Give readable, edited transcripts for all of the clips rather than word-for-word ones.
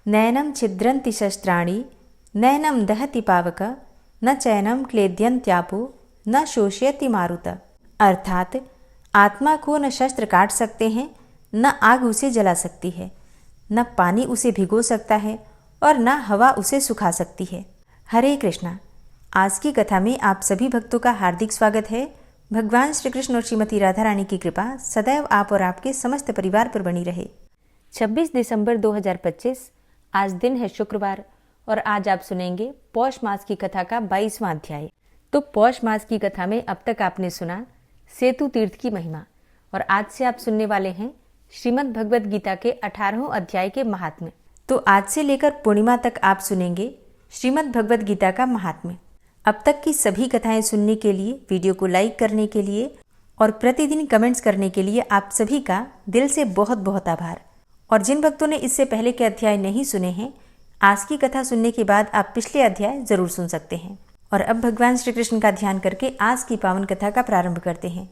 नैनं छिद्रन्ति शस्त्राणि नैनं दहति पावक न चैनं क्लेद्यन्त्यापो न शोषयति मारुत। अर्थात आत्मा को न शस्त्र काट सकते हैं, न आग उसे जला सकती है, न पानी उसे भिगो सकता है और न हवा उसे सुखा सकती है। हरे कृष्णा। आज की कथा में आप सभी भक्तों का हार्दिक स्वागत है। भगवान श्री कृष्ण और श्रीमती राधा रानी की कृपा सदैव आप और आपके समस्त परिवार पर बनी रहे। 26 दिसंबर 2025 आज दिन है शुक्रवार और आज आप सुनेंगे पौष मास की कथा का 22वां अध्याय। तो पौष मास की कथा में अब तक आपने सुना सेतु तीर्थ की महिमा और आज से आप सुनने वाले हैं श्रीमद् भगवद गीता के 18वें अध्याय के महात्म्य। तो आज से लेकर पूर्णिमा तक आप सुनेंगे श्रीमद् भगवद गीता का महात्म्य। अब तक की सभी कथाएं सुनने के लिए, वीडियो को लाइक करने के लिए और प्रतिदिन कमेंट्स करने के लिए आप सभी का दिल से बहुत बहुत आभार। और जिन भक्तों ने इससे पहले के अध्याय नहीं सुने हैं, आज की कथा सुनने के बाद आप पिछले अध्याय जरूर सुन सकते हैं। और अब भगवान श्री कृष्ण का ध्यान करके आज की पावन कथा का प्रारंभ करते हैं।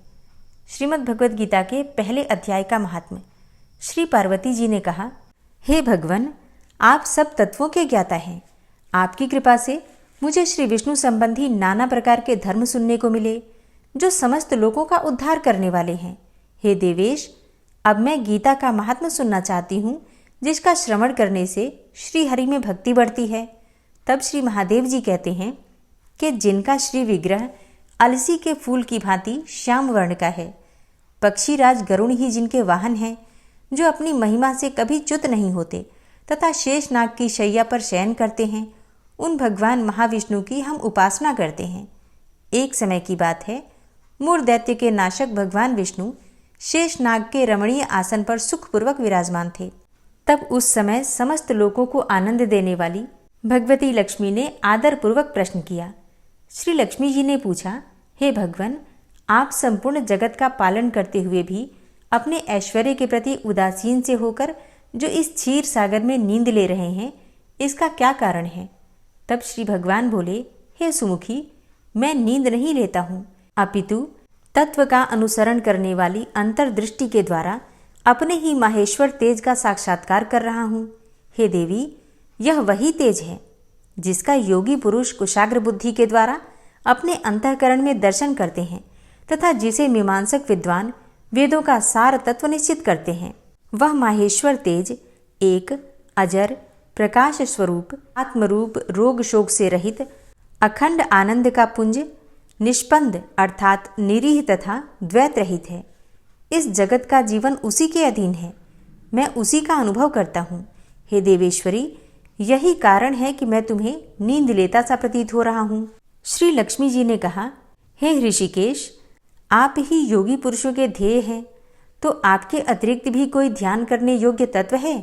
श्रीमद् भगवद गीता के पहले अध्याय का महात्म्य। श्री पार्वती जी ने कहा, हे भगवान, आप सब तत्वों के ज्ञाता हैं। आपकी कृपा से मुझे श्री विष्णु संबंधी नाना प्रकार के धर्म सुनने को मिले जो समस्त लोगों का उद्धार करने वाले हैं। हे देवेश, अब मैं गीता का महात्म्य सुनना चाहती हूँ, जिसका श्रवण करने से श्री हरि में भक्ति बढ़ती है। तब श्री महादेव जी कहते हैं कि जिनका श्री विग्रह अलसी के फूल की भांति श्याम वर्ण का है, पक्षीराज गरुण ही जिनके वाहन हैं, जो अपनी महिमा से कभी च्युत नहीं होते तथा शेष नाग की शैया पर शयन करते हैं, उन भगवान महाविष्णु की हम उपासना करते हैं। एक समय की बात है, मूर दैत्य के नाशक भगवान विष्णु शेष नाग के रमणीय आसन पर सुखपूर्वक विराजमान थे। तब उस समय समस्त लोगों को आनंद देने वाली भगवती लक्ष्मी ने आदरपूर्वक प्रश्न किया। श्री लक्ष्मी जी ने पूछा, हे भगवान, आप संपूर्ण जगत का पालन करते हुए भी अपने ऐश्वर्य के प्रति उदासीन से होकर जो इस क्षीर सागर में नींद ले रहे हैं, इसका क्या कारण है? तब श्री भगवान बोले, हे सुमुखी, मैं नींद नहीं लेता हूँ, अपितु तत्व का अनुसरण करने वाली अंतर्दृष्टि के द्वारा अपने ही माहेश्वर तेज का साक्षात्कार कर रहा हूँ। हे देवी, यह वही तेज है जिसका योगी पुरुष कुशाग्र बुद्धि के द्वारा अपने अंतःकरण में दर्शन करते हैं तथा जिसे मीमांसक विद्वान वेदों का सार तत्व निश्चित करते हैं। वह माहेश्वर तेज एक अजर प्रकाश स्वरूप आत्मरूप रोग शोक से रहित अखंड आनंद का पुंज निष्पन्द अर्थात निरीह तथा द्वैत रहित है। इस जगत का जीवन उसी के अधीन है, मैं उसी का अनुभव करता हूँ। हे देवेश्वरी, यही कारण है कि मैं तुम्हें नींद लेता सा प्रतीत हो रहा हूँ। श्री लक्ष्मी जी ने कहा, हे ऋषिकेश, आप ही योगी पुरुषों के ध्येय हैं, तो आपके अतिरिक्त भी कोई ध्यान करने योग्य तत्व है,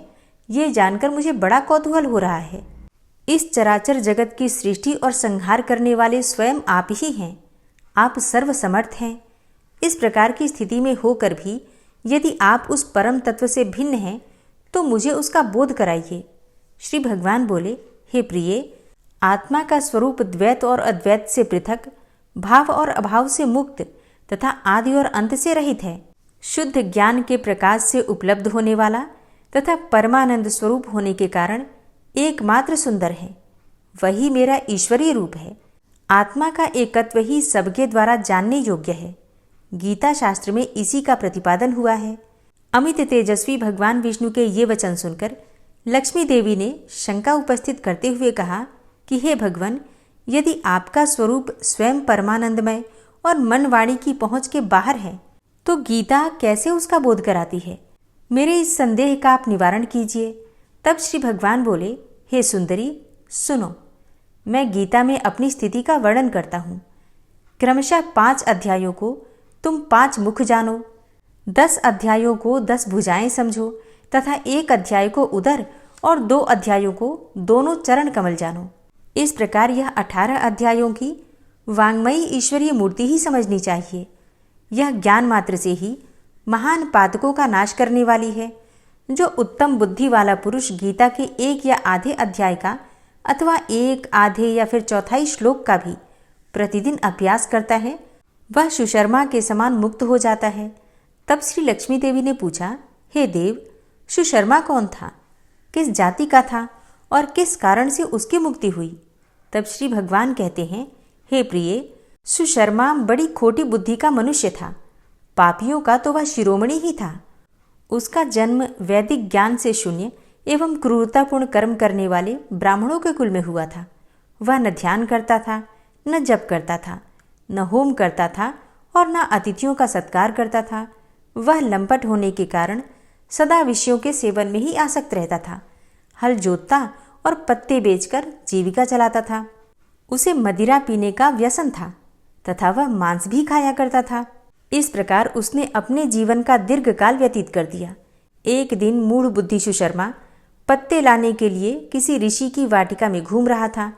ये जानकर मुझे बड़ा कौतूहल हो रहा है। इस चराचर जगत की सृष्टि और संहार करने वाले स्वयं आप ही हैं। आप सर्वसमर्थ हैं। इस प्रकार की स्थिति में होकर भी यदि आप उस परम तत्व से भिन्न हैं, तो मुझे उसका बोध कराइए। श्री भगवान बोले, हे प्रिय, आत्मा का स्वरूप द्वैत और अद्वैत से पृथक, भाव और अभाव से मुक्त तथा आदि और अंत से रहित है। शुद्ध ज्ञान के प्रकाश से उपलब्ध होने वाला तथा परमानंद स्वरूप होने के कारण एकमात्र सुंदर है। वही मेरा ईश्वरीय रूप है। आत्मा का एकत्व ही सबके द्वारा जानने योग्य है। गीता शास्त्र में इसी का प्रतिपादन हुआ है। अमित तेजस्वी भगवान विष्णु के ये वचन सुनकर लक्ष्मी देवी ने शंका उपस्थित करते हुए कहा कि हे भगवान, यदि आपका स्वरूप स्वयं परमानंदमय और मन वाणी की पहुंच के बाहर है, तो गीता कैसे उसका बोध कराती है? मेरे इस संदेह का आप निवारण कीजिए। तब श्री भगवान बोले, हे सुंदरी, सुनो, मैं गीता में अपनी स्थिति का वर्णन करता हूँ। क्रमशः 5 अध्यायों को तुम 5 मुख जानो, 10 अध्यायों को 10 भुजाएं समझो तथा 1 अध्याय को उदर और 2 अध्यायों को दोनों चरण कमल जानो। इस प्रकार यह 18 अध्यायों की वाङ्मयी ईश्वरीय मूर्ति ही समझनी चाहिए। यह ज्ञान मात्र से ही महान पातकों का नाश करने वाली है। जो उत्तम बुद्धि वाला पुरुष गीता के 1 या आधे अध्याय का अथवा 1 आधे या फिर चौथाई श्लोक का भी प्रतिदिन अभ्यास करता है, वह सुशर्मा के समान मुक्त हो जाता है। तब श्री लक्ष्मी देवी ने पूछा, हे देव, सुशर्मा कौन था? किस जाति का था और किस कारण से उसकी मुक्ति हुई। तब श्री भगवान कहते हैं, हे प्रिय, सुशर्मा बड़ी खोटी बुद्धि का मनुष्य था। पापियों का तो वह शिरोमणि ही था। उसका जन्म वैदिक ज्ञान से शून्य एवं क्रूरतापूर्ण कर्म करने वाले ब्राह्मणों के कुल में हुआ था। वह न ध्यान करता था, न जप करता था, न होम करता था और न अतिथियों का सत्कार करता था। वह लंपट होने के कारण सदा विषयों के सेवन में ही आसक्त रहता था। हल जोतता और पत्ते बेचकर जीविका चलाता था। उसे मदिरा पीने का व्यसन था तथा वह मांस भी खाया करता था। इस प्रकार उसने अपने जीवन का दीर्घकाल व्यतीत कर दिया। एक दिन मूढ़ बुद्धि सुशर्मा पत्ते लाने के लिए किसी ऋषि की वाटिका में घूम रहा था,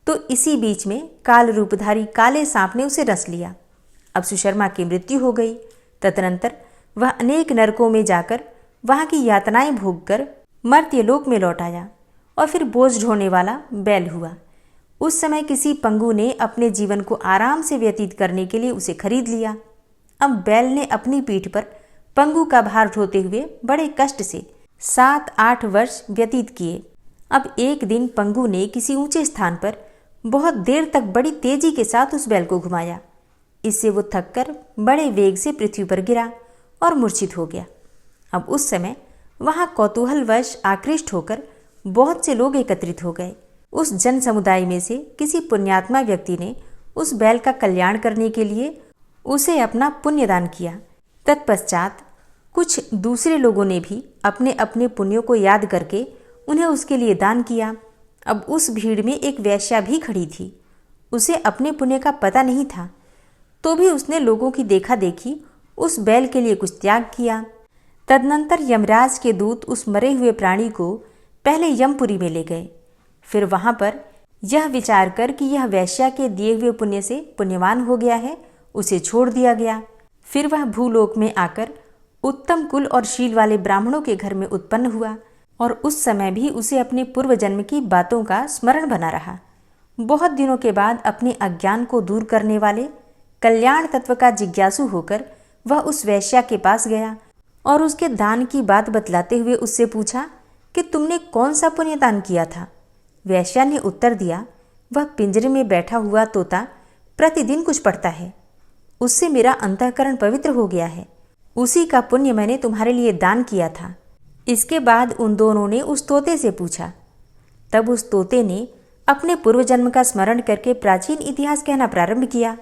तो इसी बीच में काल रूपधारी काले सांप ने उसे रस लिया। अब सुशर्मा की मृत्यु हो गई। तदनंतर वह अनेक नरकों में जाकर वहां की यातनाएं भोगकर मर्त्यलोक में लौट आया और फिर बोझ ढोने वाला बैल हुआ। उस समय किसी पंगु ने अपने जीवन को आराम से व्यतीत करने के लिए उसे खरीद लिया। अब बैल ने अपनी पीठ पर पंगु का भार ढोते हुए बड़े कष्ट से 7-8 वर्ष व्यतीत किए। अब एक दिन पंगु ने किसी ऊंचे स्थान पर बहुत देर तक बड़ी तेजी के साथ उस बैल को घुमाया। इससे वो थककर बड़े वेग से पृथ्वी पर गिरा और मूर्छित हो गया। अब उस समय वहां कौतूहलवश आकृष्ट होकर बहुत से लोग एकत्रित हो गए। उस जन समुदाय में से किसी पुण्यात्मा व्यक्ति ने उस बैल का कल्याण करने के लिए उसे अपना पुण्यदान किया। तत्पश्चात कुछ दूसरे लोगों ने भी अपने अपने पुण्यों को याद करके उन्हें उसके लिए दान किया। अब उस भीड़ में एक वेश्या भी खड़ी थी। उसे अपने पुण्य का पता नहीं था, तो भी उसने लोगों की देखा देखी उस बैल के लिए कुछ त्याग किया। तदनंतर यमराज के दूत उस मरे हुए प्राणी को पहले यमपुरी में ले गए। फिर वहां पर यह विचार कर कि यह वेश्या के दिए हुए पुण्य से पुण्यवान हो गया है, उसे छोड़ दिया गया। फिर वह भूलोक में आकर उत्तम कुल और शील वाले ब्राह्मणों के घर में उत्पन्न हुआ और उस समय भी उसे अपने पूर्व जन्म की बातों का स्मरण बना रहा। बहुत दिनों के बाद अपने अज्ञान को दूर करने वाले कल्याण तत्व का जिज्ञासु होकर वह उस वेश्या के पास गया और उसके दान की बात बतलाते हुए उससे पूछा कि तुमने कौन सा पुण्य दान किया था। वेश्या ने उत्तर दिया, वह पिंजरे में बैठा हुआ तोता प्रतिदिन कुछ पढ़ता है, उससे मेरा अंतःकरण पवित्र हो गया है, उसी का पुण्य मैंने तुम्हारे लिए दान किया था। इसके बाद उन दोनों ने उस तोते से पूछा। तब उस तोते ने अपने पूर्व जन्म का स्मरण करके प्राचीन इतिहास कहना प्रारंभ किया।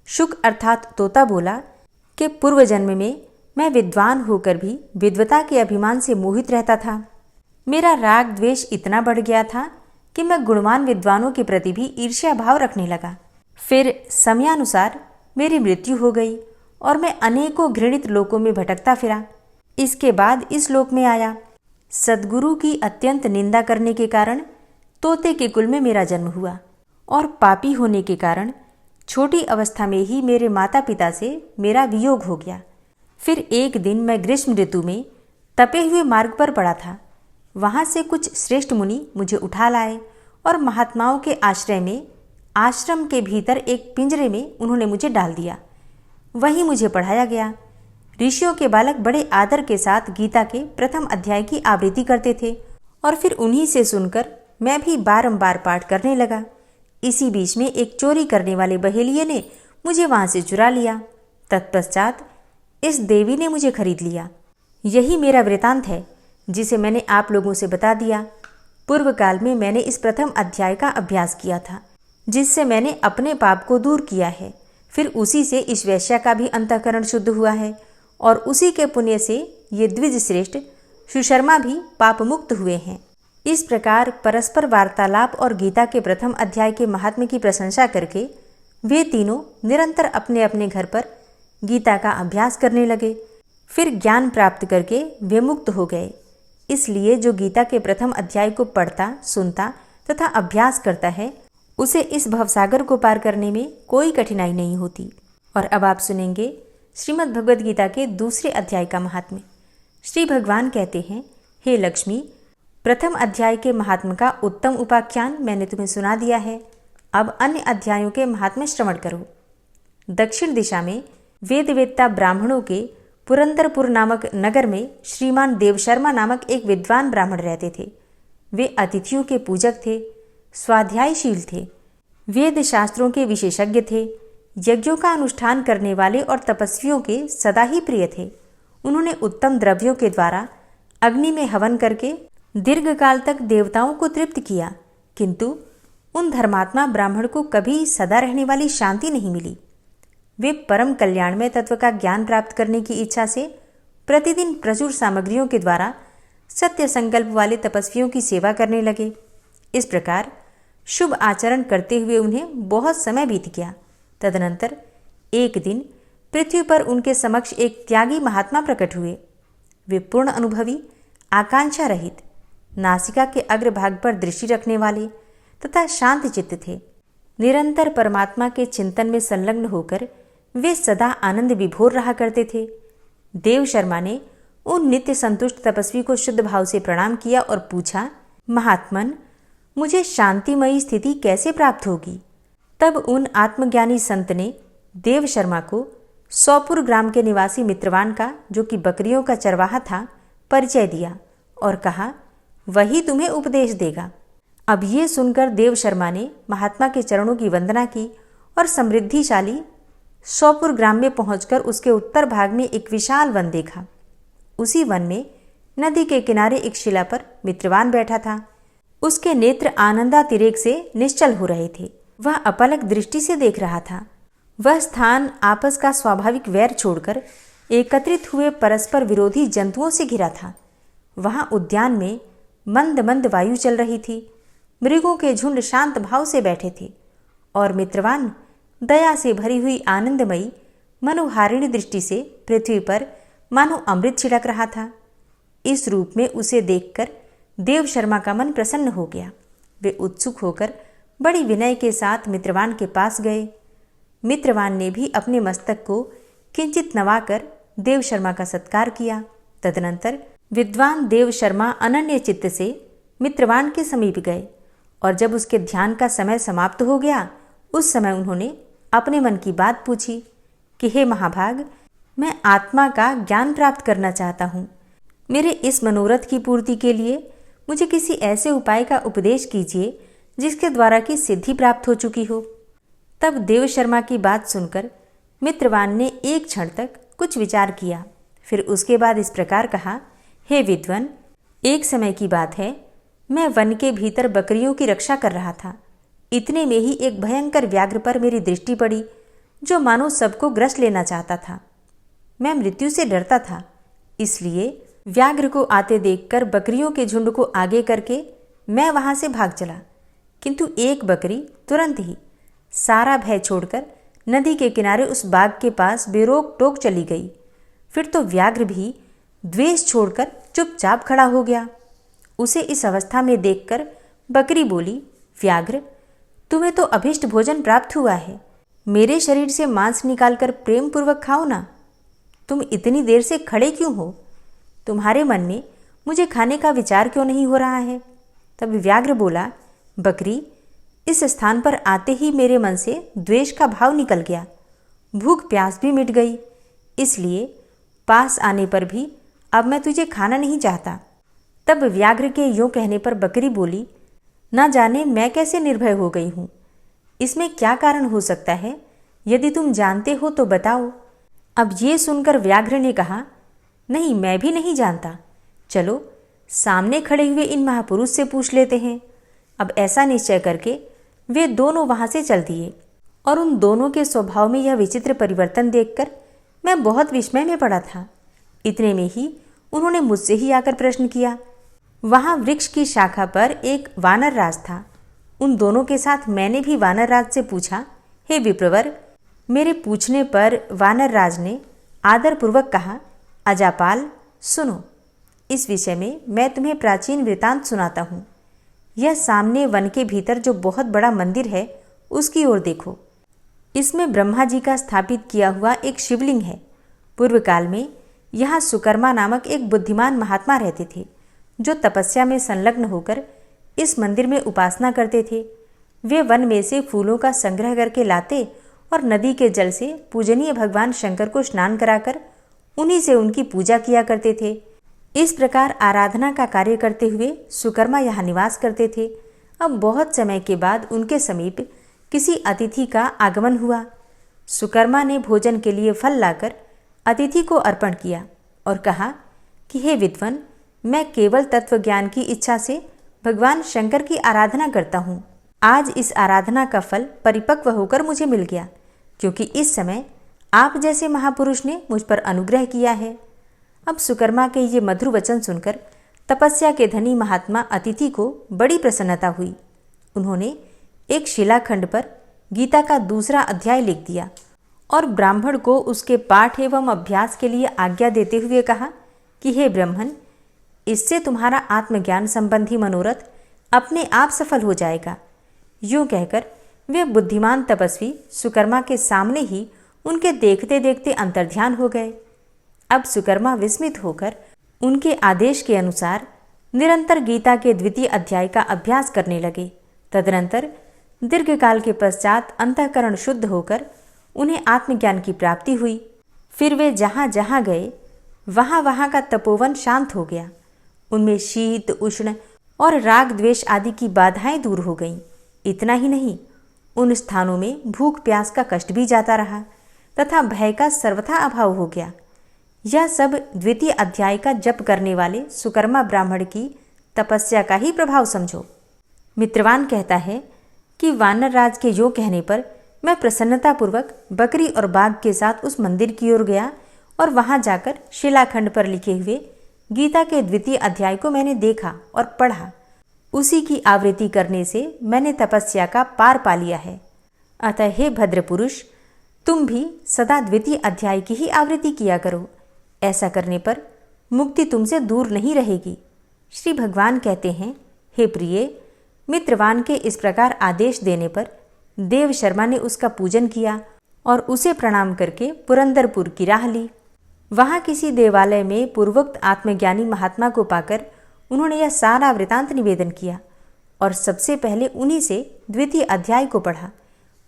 शुक अर्थात तोता बोला कि पूर्व जन्म में मैं विद्वान होकर भी विद्वता के अभिमान से मोहित रहता था। मेरा राग द्वेष इतना बढ़ गया था कि मैं गुणवान विद्वानों के प्रति भी ईर्ष्या भाव रखने लगा। फिर समयानुसार मेरी मृत्यु हो गई और मैं अनेकों घृणित लोकों में भटकता फिरा। इसके बाद इस लोक में आया। सद्गुरु की अत्यंत निंदा करने के कारण तोते के कुल में मेरा जन्म हुआ और पापी होने के कारण छोटी अवस्था में ही मेरे माता पिता से मेरा वियोग हो गया। फिर एक दिन मैं ग्रीष्म ऋतु में तपे हुए मार्ग पर पड़ा था। वहाँ से कुछ श्रेष्ठ मुनि मुझे उठा लाए और महात्माओं के आश्रय में आश्रम के भीतर एक पिंजरे में उन्होंने मुझे डाल दिया। वहीं मुझे पढ़ाया गया। ऋषियों के बालक बड़े आदर के साथ गीता के प्रथम अध्याय की आवृत्ति करते थे और फिर उन्हीं से सुनकर मैं भी बारंबार पाठ करने लगा। इसी बीच में एक चोरी करने वाले बहेलिये ने मुझे वहां से चुरा लिया। तत्पश्चात इस देवी ने मुझे खरीद लिया। यही मेरा वृतांत है जिसे मैंने आप लोगों से बता दिया। पूर्व काल में मैंने इस प्रथम अध्याय का अभ्यास किया था, जिससे मैंने अपने पाप को दूर किया है। फिर उसी से इस वैश्या का भी अंतःकरण शुद्ध हुआ है और उसी के पुण्य से ये द्विज श्रेष्ठ सुशर्मा भी पाप मुक्त हुए हैं। इस प्रकार परस्पर वार्तालाप और गीता के प्रथम अध्याय के महात्म्य की प्रशंसा करके वे तीनों निरंतर अपने अपने घर पर गीता का अभ्यास करने लगे। फिर ज्ञान प्राप्त करके वे मुक्त हो गए। इसलिए जो गीता के प्रथम अध्याय को पढ़ता, सुनता तथा अभ्यास करता है, उसे इस भवसागर को पार करने में कोई कठिनाई नहीं होती। और अब आप सुनेंगे श्रीमद् भगवद गीता के दूसरे अध्याय का महात्म्य। श्री भगवान कहते हैं, हे लक्ष्मी, प्रथम अध्याय के महात्म्य का उत्तम उपाख्यान मैंने तुम्हें सुना दिया है। अब अन्य अध्यायों के महात्म्य श्रवण करो। दक्षिण दिशा में वेदवेत्ता ब्राह्मणों के पुरंदरपुर नामक नगर में श्रीमान देवशर्मा नामक एक विद्वान ब्राह्मण रहते थे। वे अतिथियों के पूजक थे, स्वाध्यायशील थे, वेद शास्त्रों के विशेषज्ञ थे, यज्ञों का अनुष्ठान करने वाले और तपस्वियों के सदा ही प्रिय थे। उन्होंने उत्तम द्रव्यों के द्वारा अग्नि में हवन करके दीर्घकाल तक देवताओं को तृप्त किया, किंतु उन धर्मात्मा ब्राह्मण को कभी सदा रहने वाली शांति नहीं मिली। वे परम कल्याणमय तत्व का ज्ञान प्राप्त करने की इच्छा से प्रतिदिन प्रचुर सामग्रियों के द्वारा सत्य संकल्प वाले तपस्वियों की सेवा करने लगे। इस प्रकार शुभ आचरण करते हुए उन्हें बहुत समय बीत गया। तदनंतर एक दिन पृथ्वी पर उनके समक्ष एक त्यागी महात्मा प्रकट हुए। वे पूर्ण अनुभवी, आकांक्षा रहित, नासिका के अग्रभाग पर दृष्टि रखने वाले तथा शांत चित्त थे। निरंतर परमात्मा के चिंतन में संलग्न होकर वे सदा आनंद विभोर रहा करते थे। देव शर्मा ने उन नित्य संतुष्ट तपस्वी को शुद्ध भाव से प्रणाम किया और पूछा, महात्मन, मुझे शांतिमयी स्थिति कैसे प्राप्त होगी? तब उन आत्मज्ञानी संत ने देव शर्मा को सौपुर ग्राम के निवासी मित्रवान का, जो कि बकरियों का चरवाहा था, परिचय दिया और कहा, वही तुम्हें उपदेश देगा। अब ये सुनकर देव शर्मा ने महात्मा के चरणों की वंदना की और समृद्धिशाली सौपुर ग्राम में पहुंचकर उसके उत्तर भाग में एक विशाल वन देखा। उसी वन में नदी के किनारे एक शिला पर मित्रवान बैठा था। उसके नेत्र आनंदातिरेक से निश्चल हो रहे थे। वह अपलक दृष्टि से देख रहा था। वह स्थान आपस का स्वाभाविक वैर छोड़कर एकत्रित हुए परस्पर विरोधी जंतुओं से घिरा था। वहां उद्यान में मंद मंद वायु चल रही थी। मृगों के झुंड शांत भाव से बैठे थे और मित्रवान दया से भरी हुई आनंदमयी मनोहारिणी दृष्टि से पृथ्वी पर मानो अमृत छिड़क रहा था। इस रूप में उसे देखकर देव शर्मा का मन प्रसन्न हो गया। वे उत्सुक होकर बड़ी विनय के साथ मित्रवान के पास गए। मित्रवान ने भी अपने मस्तक को किंचित नवाकर देव शर्मा का सत्कार किया। तदनंतर विद्वान देव शर्मा अनन्य चित्त से मित्रवान के समीप गए और जब उसके ध्यान का समय समाप्त हो गया, उस समय उन्होंने अपने मन की बात पूछी कि हे महाभाग, मैं आत्मा का ज्ञान प्राप्त करना चाहता हूँ। मेरे इस मनोरथ की पूर्ति के लिए मुझे किसी ऐसे उपाय का उपदेश कीजिए जिसके द्वारा की सिद्धि प्राप्त हो चुकी हो। तब देव शर्मा की बात सुनकर मित्रवान ने एक क्षण तक कुछ विचार किया। फिर उसके बाद इस प्रकार कहा, हे विद्वन, एक समय की बात है, मैं वन के भीतर बकरियों की रक्षा कर रहा था। इतने में ही एक भयंकर व्याघ्र पर मेरी दृष्टि पड़ी, जो मानो सबको ग्रस लेना चाहता था। मैं मृत्यु से डरता था, इसलिए व्याघ्र को आते देखकर बकरियों के झुंड को आगे करके मैं वहां से भाग चला। किंतु एक बकरी तुरंत ही सारा भय छोड़कर नदी के किनारे उस बाग के पास बेरोक टोक चली गई। फिर तो व्याघ्र भी द्वेष छोड़कर चुपचाप खड़ा हो गया। उसे इस अवस्था में देखकर बकरी बोली, व्याघ्र, तुम्हें तो अभिष्ट भोजन प्राप्त हुआ है। मेरे शरीर से मांस निकालकर प्रेम पूर्वक खाओ ना। तुम इतनी देर से खड़े क्यों हो? तुम्हारे मन में मुझे खाने का विचार क्यों नहीं हो रहा है? तब व्याघ्र बोला, बकरी, इस स्थान पर आते ही मेरे मन से द्वेष का भाव निकल गया। भूख प्यास भी मिट गई, इसलिए पास आने पर भी अब मैं तुझे खाना नहीं चाहता। तब व्याघ्र के यूं कहने पर बकरी बोली, ना जाने मैं कैसे निर्भय हो गई हूँ। इसमें क्या कारण हो सकता है? यदि तुम जानते हो तो बताओ। अब ये सुनकर व्याघ्र ने कहा, नहीं, मैं भी नहीं जानता। चलो सामने खड़े हुए इन महापुरुष से पूछ लेते हैं। अब ऐसा निश्चय करके वे दोनों वहां से चल दिए और उन दोनों के स्वभाव में यह विचित्र परिवर्तन देखकर मैं बहुत विस्मय में पड़ा था। इतने में ही उन्होंने मुझसे ही आकर प्रश्न किया। वहां वृक्ष की शाखा पर एक वानर राज था। उन दोनों के साथ मैंने भी वानर राज से पूछा, हे विप्रवर। मेरे पूछने पर वानर राज ने आदरपूर्वक कहा, अजापाल, सुनो, इस विषय में मैं तुम्हें प्राचीन वृतांत सुनाता हूँ। यह सामने वन के भीतर जो बहुत बड़ा मंदिर है, उसकी ओर देखो। इसमें ब्रह्मा जी का स्थापित किया हुआ एक शिवलिंग है। पूर्व काल में यहाँ सुकर्मा नामक एक बुद्धिमान महात्मा रहते थे, जो तपस्या में संलग्न होकर इस मंदिर में उपासना करते थे। वे वन में से फूलों का संग्रह करके लाते और नदी के जल से पूजनीय भगवान शंकर को स्नान कराकर उन्हीं से उनकी पूजा किया करते थे। इस प्रकार आराधना का कार्य करते हुए सुकर्मा यहाँ निवास करते थे। अब बहुत समय के बाद उनके समीप किसी अतिथि का आगमन हुआ। सुकर्मा ने भोजन के लिए फल लाकर अतिथि को अर्पण किया और कहा कि हे विद्वान, मैं केवल तत्व ज्ञान की इच्छा से भगवान शंकर की आराधना करता हूँ। आज इस आराधना का फल परिपक्व होकर मुझे मिल गया, क्योंकि इस समय आप जैसे महापुरुष ने मुझ पर अनुग्रह किया है। अब सुकर्मा के ये मधुर वचन सुनकर तपस्या के धनी महात्मा अतिथि को बड़ी प्रसन्नता हुई। उन्होंने एक शिलाखंड पर गीता का दूसरा अध्याय लिख दिया और ब्राह्मण को उसके पाठ एवं अभ्यास के लिए आज्ञा देते हुए कहा कि हे ब्राह्मण, इससे तुम्हारा आत्मज्ञान संबंधी मनोरथ अपने आप सफल हो जाएगा। यूँ कहकर वे बुद्धिमान तपस्वी सुकर्मा के सामने ही उनके देखते देखते अंतर्ध्यान हो गए। अब सुकर्मा विस्मित होकर उनके आदेश के अनुसार निरंतर गीता के द्वितीय अध्याय का अभ्यास करने लगे। तदनंतर दीर्घकाल के पश्चात अंतःकरण शुद्ध होकर उन्हें आत्मज्ञान की प्राप्ति हुई। फिर वे जहाँ जहाँ गए वहाँ का तपोवन शांत हो गया। उनमें शीत, उष्ण और राग द्वेष आदि की बाधाएं दूर हो गईं। इतना ही नहीं, उन स्थानों में भूख प्यास का कष्ट भी जाता रहा तथा भय का सर्वथा अभाव हो गया। यह सब द्वितीय अध्याय का जप करने वाले सुकर्मा ब्राह्मण की तपस्या का ही प्रभाव समझो। मित्रवान कहता है कि वानर राज के यो कहने पर मैं प्रसन्नतापूर्वक बकरी और बाघ के साथ उस मंदिर की ओर गया और वहां जाकर शिलाखंड पर लिखे हुए गीता के द्वितीय अध्याय को मैंने देखा और पढ़ा। उसी की आवृत्ति करने से मैंने तपस्या का पार पा लिया है। अतः हे भद्र पुरुष, तुम भी सदा द्वितीय अध्याय की ही आवृत्ति किया करो। ऐसा करने पर मुक्ति तुमसे दूर नहीं रहेगी। श्री भगवान कहते हैं, हे प्रिय, मित्रवान के इस प्रकार आदेश देने पर देव शर्मा ने उसका पूजन किया और उसे प्रणाम करके पुरंदरपुर की राह ली। वहाँ किसी देवालय में पूर्वोक्त आत्मज्ञानी महात्मा को पाकर उन्होंने यह सारा वृतांत निवेदन किया और सबसे पहले उन्हीं से द्वितीय अध्याय को पढ़ा।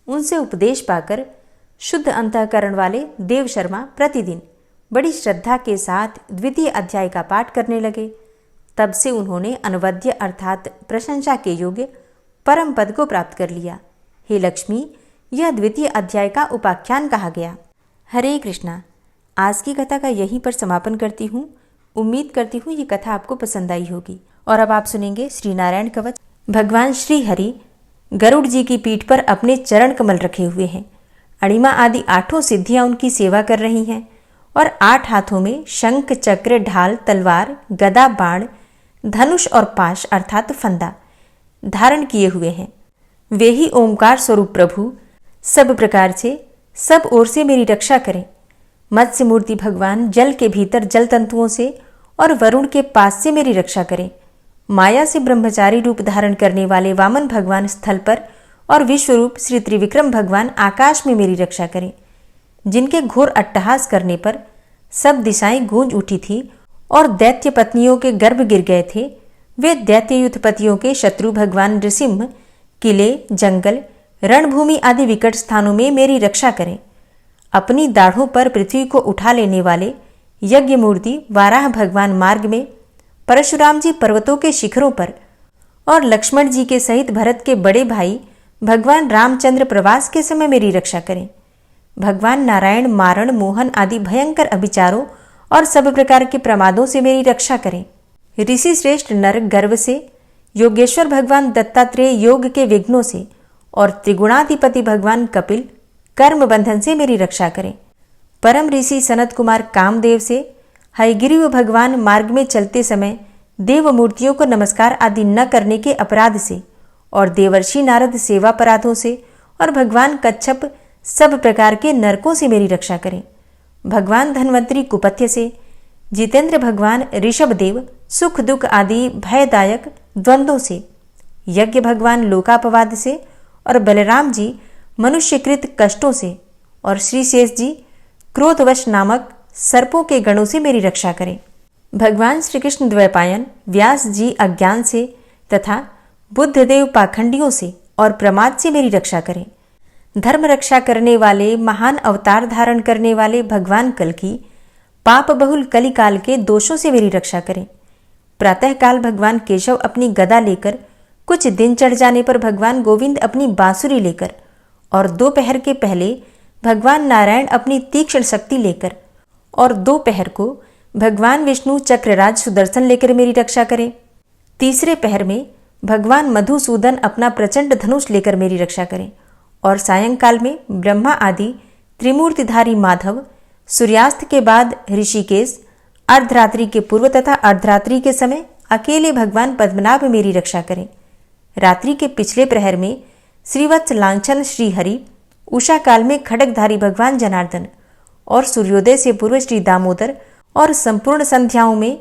उनसे उपदेश पाकर शुद्ध अंतःकरण वाले देव शर्मा प्रतिदिन बड़ी श्रद्धा के साथ द्वितीय अध्याय का पाठ करने लगे। तब से उन्होंने अनवद्य अर्थात प्रशंसा के योग्य परम पद को प्राप्त कर लिया। हे लक्ष्मी, यह द्वितीय अध्याय का उपाख्यान कहा गया। हरे कृष्णा। आज की कथा का यहीं पर समापन करती हूँ। उम्मीद करती हूँ ये कथा आपको पसंद आई होगी। और अब आप सुनेंगे श्री नारायण कवच। भगवान श्री हरि गरुड़ जी की पीठ पर अपने चरण कमल रखे हुए हैं। अणिमा आदि 8 सिद्धियां उनकी सेवा कर रही हैं और 8 हाथों में शंख, चक्र, ढाल, तलवार, गदा, बाण, धनुष और पाश अर्थात फंदा धारण किए हुए हैं। वे ही ओंकार स्वरूप प्रभु सब प्रकार से सब ओर से मेरी रक्षा करें। मत्स्य मूर्ति भगवान जल के भीतर जल तंतुओं से और वरुण के पास से मेरी रक्षा करें। माया से ब्रह्मचारी रूप धारण करने वाले वामन भगवान स्थल पर और विश्वरूप श्री त्रिविक्रम भगवान आकाश में मेरी रक्षा करें। जिनके घोर अट्टहास करने पर सब दिशाएं गूंज उठी थी और दैत्य पत्नियों के गर्भ गिर गए थे, वे दैत्ययुत पतियों के शत्रु भगवान नृसिंह किले, जंगल, रणभूमि आदि विकट स्थानों में मेरी रक्षा करें। अपनी दाढ़ों पर पृथ्वी को उठा लेने वाले यज्ञ मूर्ति वाराह भगवान मार्ग में, परशुराम जी पर्वतों के शिखरों पर और लक्ष्मण जी के सहित भरत के बड़े भाई भगवान रामचंद्र प्रवास के समय मेरी रक्षा करें। भगवान नारायण मारण, मोहन आदि भयंकर अभिचारों और सब प्रकार के प्रमादों से मेरी रक्षा करें। ऋषि श्रेष्ठ नर गर्व से, योगेश्वर भगवान दत्तात्रेय योग के विघ्नों से और त्रिगुणाधिपति भगवान कपिल कर्म बंधन से मेरी रक्षा करें। परम ऋषि सनत कुमार कामदेव से, हयग्रीव भगवान मार्ग में चलते समय देव मूर्तियों को नमस्कार आदि न करने के अपराध से और देवर्षि नारद सेवा अपराधों से और भगवान कच्छप सब प्रकार के नरकों से मेरी रक्षा करें। भगवान धन्वंतरी कुपथ्य से, जितेंद्र भगवान ऋषभ देव सुख दुख आदि भयदायक द्वंद्वों से, यज्ञ भगवान लोकापवाद से और बलराम जी मनुष्यकृत कष्टों से और श्री शेष जी क्रोधवश नामक सर्पों के गणों से मेरी रक्षा करें। भगवान श्री कृष्ण द्वैपायन व्यास जी अज्ञान से तथा बुद्धदेव पाखंडियों से और प्रमाद से मेरी रक्षा करें। धर्म रक्षा करने वाले महान अवतार धारण करने वाले भगवान कल्कि पाप बहुल कलिकाल के दोषों से मेरी रक्षा करें। प्रातःकाल भगवान केशव अपनी गदा लेकर, कुछ दिन चढ़ जाने पर भगवान गोविंद अपनी बांसुरी लेकर, और दोपहर के पहले भगवान नारायण अपनी तीक्ष्ण शक्ति लेकर, और दोपहर को भगवान विष्णु चक्रराज सुदर्शन लेकर मेरी रक्षा करें। तीसरे पहर में भगवान मधुसूदन अपना प्रचंड धनुष लेकर मेरी रक्षा करें, और सायंकाल में ब्रह्मा आदि त्रिमूर्तिधारी माधव, सूर्यास्त के बाद ऋषिकेश, अर्धरात्रि के पूर्व तथा अर्धरात्रि के समय अकेले भगवान पद्मनाभ मेरी रक्षा करें। रात्रि के पिछले प्रहर में श्रीवत्स लांछन श्रीहरि, उषा काल में खड्गधारी भगवान जनार्दन, और सूर्योदय से पूर्व श्री दामोदर, और संपूर्ण संध्याओं में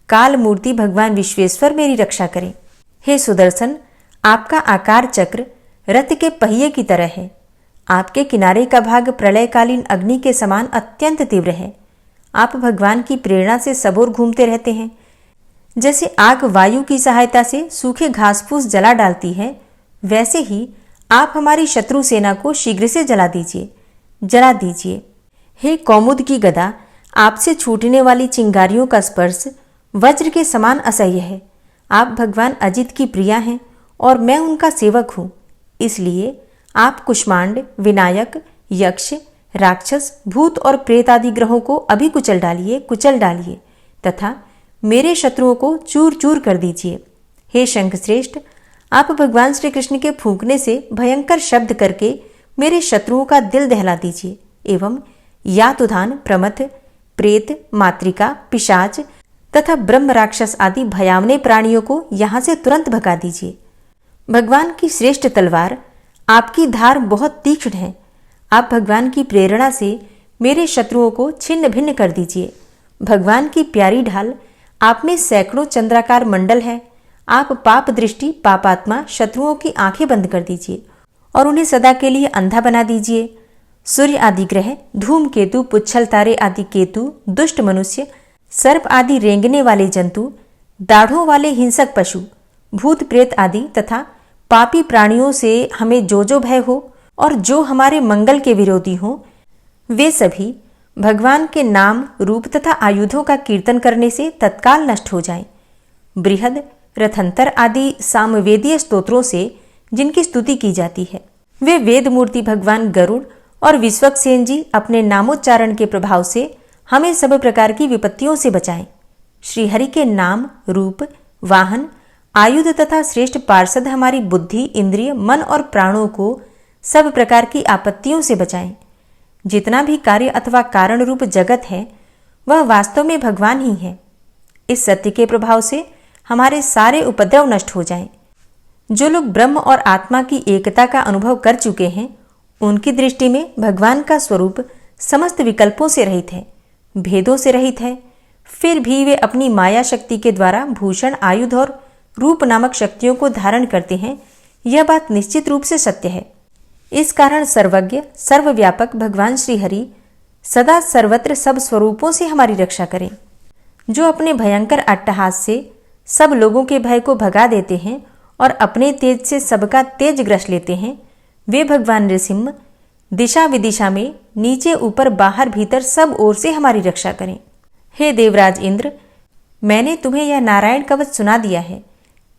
काल मूर्ति भगवान विश्वेश्वर मेरी रक्षा करें। हे सुदर्शन, आपका आकार चक्र रथ के पहिए की तरह है। आपके किनारे का भाग प्रलयकालीन अग्नि के समान अत्यंत तीव्र है। आप भगवान की प्रेरणा से सबोर घूमते रहते हैं। जैसे आग वायु की सहायता से सूखे घास फूस जला डालती है, वैसे ही आप हमारी शत्रु सेना को शीघ्र से जला दीजिए। हे कौमुद की गदा, आपसे छूटने वाली चिंगारियों का स्पर्श वज्र के समान असह्य है। आप भगवान अजित की प्रिया हैं और मैं उनका सेवक हूँ। इसलिए आप कुष्मांड, विनायक, यक्ष, राक्षस, भूत और प्रेत आदि ग्रहों को अभी कुचल डालिए तथा मेरे शत्रुओं को चूर चूर कर दीजिए। हे शंखश्रेष्ठ, आप भगवान श्री कृष्ण के फूंकने से भयंकर शब्द करके मेरे शत्रुओं का दिल दहला दीजिए एवं यातुधान, प्रमथ, प्रेत, मातृका, पिशाच तथा ब्रह्म राक्षस आदि भयावने प्राणियों को यहाँ से तुरंत भगा दीजिए। भगवान की श्रेष्ठ तलवार, आपकी धार बहुत तीक्ष्ण है। आप भगवान की प्रेरणा से मेरे शत्रुओं को छिन्न भिन्न कर दीजिए। भगवान की प्यारी ढाल, आप में सैकड़ों चंद्राकार मंडल है। आप पाप दृष्टि, पापात्मा शत्रुओं की आंखें बंद कर दीजिए और उन्हें सदा के लिए अंधा बना दीजिए। सूर्य आदि ग्रह, धूमकेतु, पुच्छल तारे आदि केतु, दुष्ट मनुष्य, सर्प आदि रेंगने वाले जंतु, दाढ़ों वाले हिंसक पशु, भूत प्रेत आदि तथा पापी प्राणियों से हमें जो भय हो और जो हमारे मंगल के विरोधी हो, वे सभी भगवान के नाम, रूप तथा आयुधों का कीर्तन करने से तत्काल नष्ट हो जाएं। बृहद, रथंतर आदि सामवेदीय स्तोत्रों से जिनकी स्तुति की जाती है, वे वेद मूर्ति भगवान गरुड़ और विश्वक्सेन जी अपने नामोच्चारण के प्रभाव से हमें सब प्रकार की विपत्तियों से बचाएं। श्रीहरि के नाम, रूप, वाहन, आयुध तथा श्रेष्ठ पार्षद हमारी बुद्धि, इंद्रिय, मन और प्राणों को सब प्रकार की आपत्तियों से बचाएं। जितना भी कार्य अथवा कारण रूप जगत है, वह वास्तव में भगवान ही है। इस सत्य के प्रभाव से हमारे सारे उपद्रव नष्ट हो जाएं। जो लोग ब्रह्म और आत्मा की एकता का अनुभव कर चुके हैं, उनकी दृष्टि में भगवान का स्वरूप समस्त विकल्पों से रहित है, भेदों से रहित है। फिर भी वे अपनी माया शक्ति के द्वारा भूषण, आयुध और रूप नामक शक्तियों को धारण करते हैं। यह बात निश्चित रूप से सत्य है। इस कारण सर्वज्ञ, सर्वव्यापक भगवान श्रीहरि सदा सर्वत्र सब स्वरूपों से हमारी रक्षा करें। जो अपने भयंकर अट्टहास से सब लोगों के भय को भगा देते हैं और अपने तेज से सबका तेज ग्रस लेते हैं, वे भगवान नृसिंह दिशा विदिशा में नीचे ऊपर बाहर भीतर सब ओर से हमारी रक्षा करें। हे देवराज इंद्र, मैंने तुम्हें यह नारायण कवच सुना दिया है।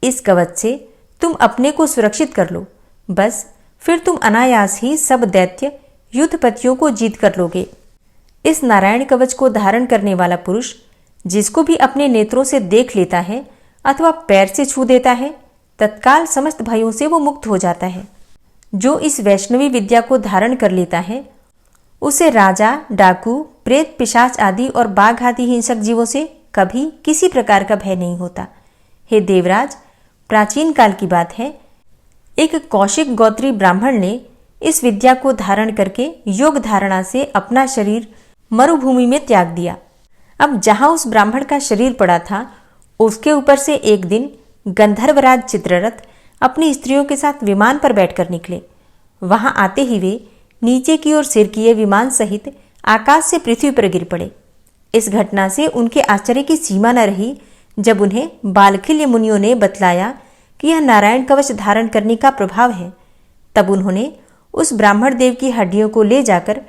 इस कवच से तुम अपने को सुरक्षित कर लो, बस फिर तुम अनायास ही सब दैत्य युद्धपतियों को जीत कर लोगे। इस नारायण कवच को धारण करने वाला पुरुष जिसको भी अपने नेत्रों से देख लेता है अथवा पैर से छू देता है, तत्काल समस्त भयों से वो मुक्त हो जाता है। जो इस वैष्णवी विद्या को धारण कर लेता है, उसे राजा, डाकू, प्रेत, पिशाच आदि और बाघ आदि हिंसक जीवों से कभी किसी प्रकार का भय नहीं होता। हे देवराज, प्राचीन काल की बात है, एक कौशिक गोत्री ब्राह्मण ने इस विद्या को धारण करके योग धारणा से अपना शरीर मरुभूमि में त्याग दिया। अब जहां उस ब्राह्मण का शरीर पड़ा था, उसके ऊपर से एक दिन गंधर्वराज चित्ररथ अपनी स्त्रियों के साथ विमान पर बैठकर निकले। वहां आते ही वे नीचे की ओर सिर किए विमान सहित आकाश से पृथ्वी पर गिर पड़े। इस घटना से उनके आश्चर्य की सीमा न रही जब उन्हें बालखिल्य मुनियों ने बतलाया कि यह नारायण कवच धारण करने का प्रभाव है। तब उन्होंने उस ब्राह्मण देव की हड्डियों को ले जाकर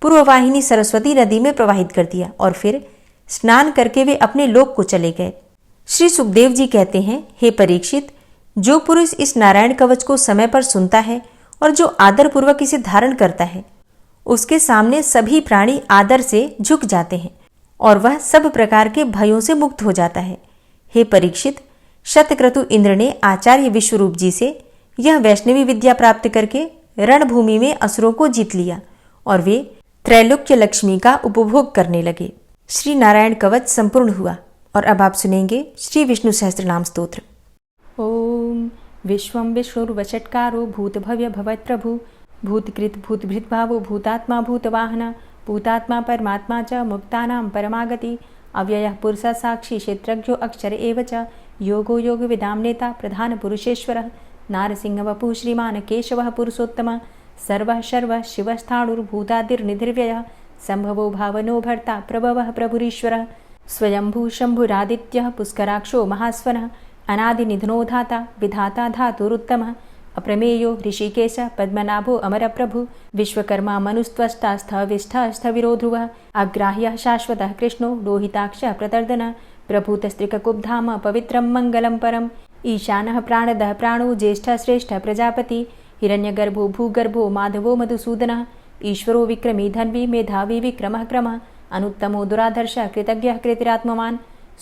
पूर्ववाहिनी सरस्वती नदी में प्रवाहित कर दिया और फिर स्नान करके वे अपने लोक को चले गए। श्री सुखदेव जी कहते हैं, हे परीक्षित, जो पुरुष इस नारायण कवच को समय पर सुनता है और जो आदर पूर्वक इसे धारण करता है, उसके सामने सभी प्राणी आदर से झुक जाते हैं और वह सब प्रकार के भयों से मुक्त हो जाता है। हे परीक्षित, शतक्रतु इंद्र ने आचार्य विश्वरूप जी से यह वैष्णवी विद्या प्राप्त करके रणभूमि में असुरों को जीत लिया और वे त्रैलोक्य लक्ष्मी का उपभोग करने लगे। श्री नारायण कवच संपूर्ण हुआ और अब आप सुनेंगे श्री विष्णु सहस्त्रनाम स्तोत्र। ओम विश्वं विष्णुर्वषट्कारो भूतभव्य भवत्प्रभु भूतकृत भूतभृत भावो भूतात्मा भूतवाहन भूतात्मा परमात्मा च मुक्तानां परमागति अव्ययः पुरुषः साक्षी क्षेत्रज्ञो अक्षर एव च योगो योगविदां नेता प्रधान पुरुषेश्वरः नारसिंह वपुः श्रीमान् केशवः पुरुषोत्तमः सर्वः शर्वः शिवस्थाणुर्भूतादिर्निधिर्व्ययः संभवो भावनो भर्ता प्रभवः प्रभुरीश्वरः स्वयंभू शंभुरादित्यः पुष्कराक्षो महास्वनः अनादिनिधनो धाता विधाता धातुरुत्तमः अप्रमेयो ऋषिकेश पद्मनाभो अमरप्रभु विश्वकर्मा मनुस्त्वष्टा स्थविष्ठः स्थविरो ध्रुवः अग्राह्यः शाश्वतः कृष्णो लोहिताक्षः प्रतर्दनः प्रभूतस्त्रिककुब्धाम पवित्रं मङ्गलं परम् ईशानः प्राणदः प्राणो ज्येष्ठः श्रेष्ठः प्रजापति हिरण्यगर्भो भूगर्भो माधवो मधुसूदनः ईश्वरो विक्रमी धन्वी मेधावी विक्रमः क्रमः अनुत्तमो दुराधर्षः कृतज्ञः कृतिरात्मवान्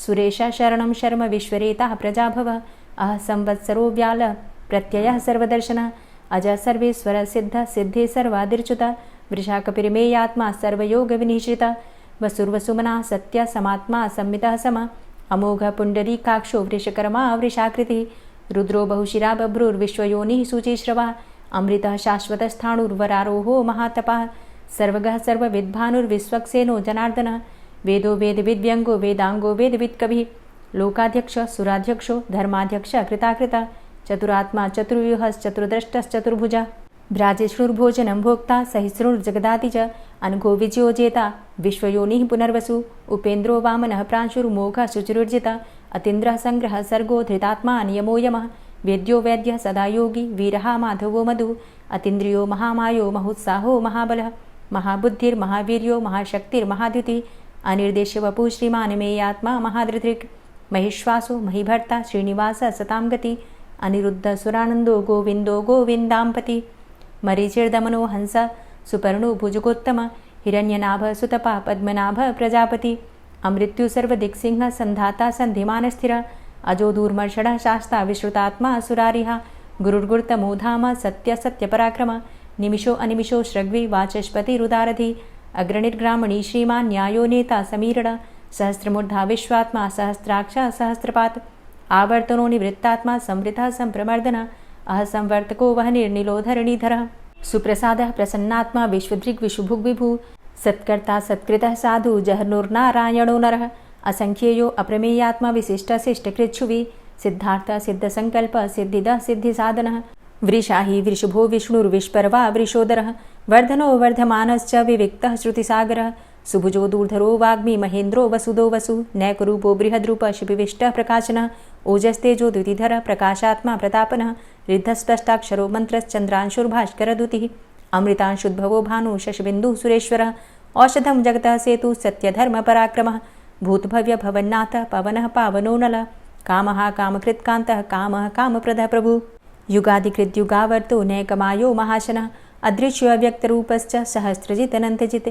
सुरेशः शरणं शर्म विश्वरेताः प्रजाभवः अह संवत्सरो व्याल प्रत्ययः सर्वदर्शनः अजः सर्वेश्वरः सिद्धः सिद्धे सर्वादिर्च्युतः वृषाकपिर्मेयात्मा सर्वयोगविनिश्रितः वसुर्वसुमनः सत्यः समात्मा संमितः समः अमोघः पुण्डरीकाक्षो वृषकर्मा वृषाकृतिः रुद्रो बहुशिरा बभ्रुर्विश्वयोनिः शुचिश्रवः अमृतः शाश्वतस्थाणुर्वरारोहो महातपः सर्वगः सर्वविद्भानुर्विश्वक्सेनो जनार्दनः वेदो वेदविद्व्यङ्गो वेदाङ्गो वेदवित्कविः लोकाध्यक्षः सुराध्यक्षो धर्माध्यक्षः कृताकृतः चतुरात्मा चतुर्व्यूहश्चतुर्द्रष्टश्चतुर्भुजः भ्राजिष्णुर्भोजनं भोक्ता सहिष्णुर्जगदाति च अनघो विजयो जेता विश्वयोनिः पुनर्वसु उपेन्द्रो वामनः प्रांशुर्मोघः शुचिरुर्जितः अतीन्द्रः संग्रहः सर्गो धृतात्मा नियमो यमः वेद्यो वैद्यः सदा योगी वीरः माधवो मधु अतीन्द्रियो महामायो महोत्साहो महाबलः महाबुद्धिर्महावीर्यो महाशक्तिर्महाद्युतिः अनिर्देश्य वपुः श्रीमान् मेयात्मा महाधृतिर् महिश्वासो महीभर्ता श्रीनिवासः सतां गति अनिरुद्ध सुरानन्दो गोविन्दो गोविन्दाम्पति मरीचिर्दमनो हंस सुपर्णो भुजगोत्तम हिरण्यनाभ सुतपा पद्मनाभ प्रजापति अमृत्यु सर्वदिक्सिंह संधाता संधिमान स्थिर अजो दूर्मर्षण शास्ता विश्रुतात्मा सुरारिहा गुरुर्गुर्तमो धाम सत्य सत्य पराक्रम निमिषो अनिमिषो श्रग्वी वाचस्पति रुदारधि अग्रणिर्ग्रामणी श्रीमान् न्यायो नेता समीरण सहस्रमूर्धा विश्वात्मा सहस्राक्ष सहस्रपात आवर्तनो निवृत्तात्मा संवृतः संप्रमर्दन अह संवर्तको वह निर्निलोधरणीधरः सुप्रसादः प्रसन्नात्मा विश्वदृग् विशुभुग् विभु सत्कर्ता सत्कृतः साधु जहनुर्नारायणो नरः असंख्येयो अप्रमेयात्मा विशिष्टशिष्टकृच्छुवि सिद्धार्थ सिद्धसंकल्प सिद्धिदः सिद्धिसाधनः वृषाहि वृषभो विष्णुर्विष्पर्वा वृषोदरः वर्धनो वर्धमानश्च विविक्तः श्रुतिसागरः सुभुजो दूर्धरो वाग्मी महेन्द्रो वसुदो वसु नैकरूपो बृहद्रूप शिपिविष्टः प्रकाशनः ओजस्तेजो द्युतिधरः प्रकाशात्मा प्रतापनः रिद्धस्पष्टाक्षरो मन्त्रश्चन्द्रांशुर्भास्करदुतिः अमृतांशुद्भवो भानु शशबिन्दुः सुरेश्वरः औषधं जगतः सेतु सत्यधर्मपराक्रमः भूतभव्य भवन्नाथ पवनः पावनो नलः कामः कामकृत्कान्तः कामः कामप्रदः प्रभुः युगादिकृद्युगावर्तो नैकमायो महाशनः अदृश्योऽव्यक्तरूपश्च सहस्रजितनन्तजित्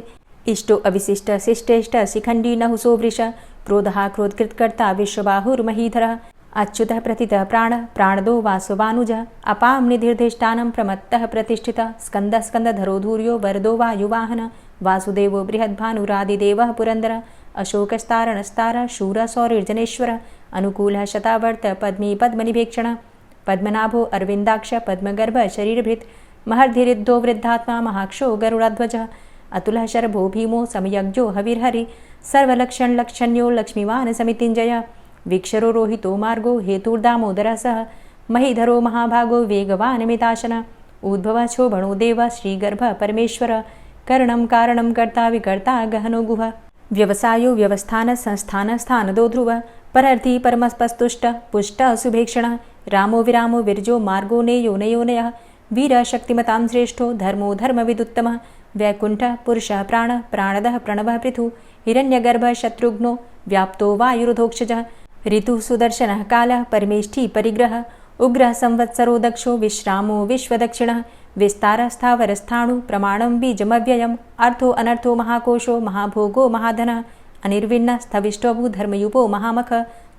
इष्टो अविशिष्ट शिष्टेष्ट शिखण्डी नहुसो वृष क्रोधः क्रोधकृत्कर्ता विश्वबाहुर्महीधरः अच्युतः प्रतितः प्राणः प्राणदो वासवानुजः अपां निधिर्धिष्ठानं प्रमत्तः प्रतिष्ठितः स्कन्दः स्कन्दधरो धूर्यो वरदो वायुवाहनः वासुदेवो बृहद्भानुरादिदेवः पुरन्दरः अशोकस्तारणस्तारः शूरः सौरिर्जनेश्वरः अनुकूलः शतावर्त पद्मी पद्मनिभेक्षणः पद्मनाभो अरविन्दाक्ष पद्मगर्भ शरीरभृत् महर्धिरिद्धो वृद्धात्मा महाक्षो गरुडाध्वजः अतुलः शरभो भीमो समयज्ञो हविर्हरि सर्वलक्षणलक्षण्यो लक्ष्मीवान् समितिञ्जय वीक्षरो रोहितो मार्गो हेतुर्दामोदरः सह महीधरो महाभागो वेगवान् मिताशनः उद्भवः शोभणो देव श्रीगर्भ परमेश्वर करणं कारणं कर्ता विकर्ता गहनो गुह व्यवसायो व्यवस्थान संस्थान स्थानदो ध्रुव परर्थी परमस्पस्तुष्ट पुष्ट सुभेक्षणः रामो विरामो विरजो मार्गो नेयो नयोनयः वीर शक्तिमतां श्रेष्ठो धर्मो धर्मविदुत्तमः वैकुण्ठः पुरुषः प्राणः प्राणदः प्रणवः पृथु हिरण्यगर्भः शत्रुघ्नो व्याप्तो वायुरुधोक्षजः ऋतुः सुदर्शनः कालः परमेष्ठी परिग्रहः उग्रः संवत्सरो दक्षो विश्रामो विश्वदक्षिणः विस्तारस्थावरस्थाणु प्रमाणं बीजमव्ययम् अर्थो अनर्थो महाकोशो महाभोगो महाधनः अनिर्विण्णः स्थविष्टोभू धर्मयुपो महामख